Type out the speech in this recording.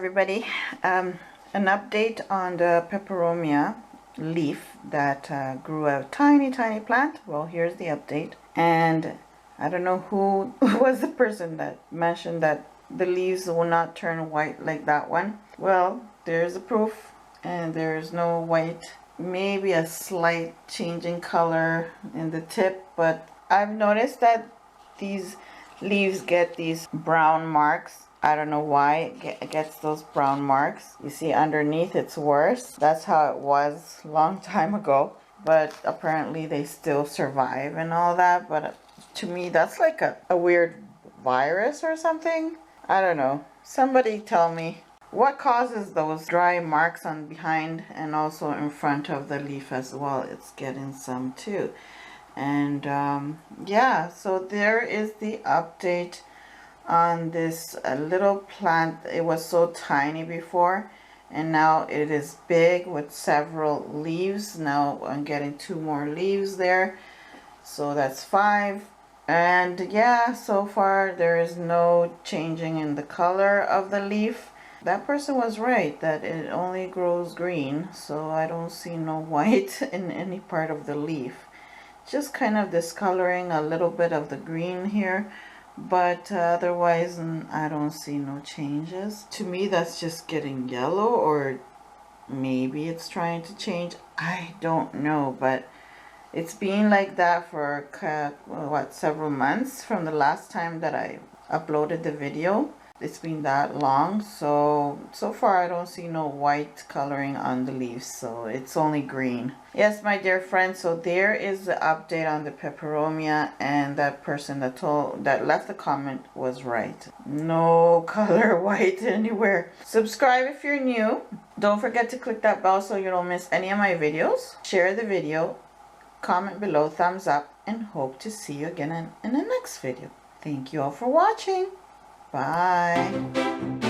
everybody. An update on the Peperomia leaf that grew a tiny plant. Well, here's the update. And I don't know who was the person that mentioned that the leaves will not turn white like that one. Well, there's the proof, and there's no white. Maybe a slight change in color in the tip, but I've noticed that these leaves get these brown marks. I don't know why it gets those brown marks. You see underneath it's worse. That's how it was a long time ago. But apparently they still survive and all that. But to me that's like a weird virus or something. I don't know. Somebody tell me what causes those dry marks on behind and also in front of the leaf as well. It's getting some too. And yeah, so there is the update on this little plant. It was so tiny before, and now it is big with several leaves. Now I'm getting 2 more leaves there, so that's 5. And yeah, so far there is no changing in the color of the leaf. That person was right that it only grows green, so I don't see no white in any part of the leaf. Just kind of discoloring a little bit of the green here, but otherwise I don't see no changes. To me that's just getting yellow, or maybe it's trying to change. I don't know, but it's been like that for what, several months from the last time that I uploaded the video. It's been that long, so far I don't see no white coloring on the leaves, so it's only green. Yes, my dear friends, so there is the update on the Peperomia, and that person that left the comment was right. No color white anywhere. Subscribe if you're new. Don't forget to click that bell so you don't miss any of my videos. Share the video, comment below, thumbs up, and hope to see you again in the next video. Thank you all for watching. Bye.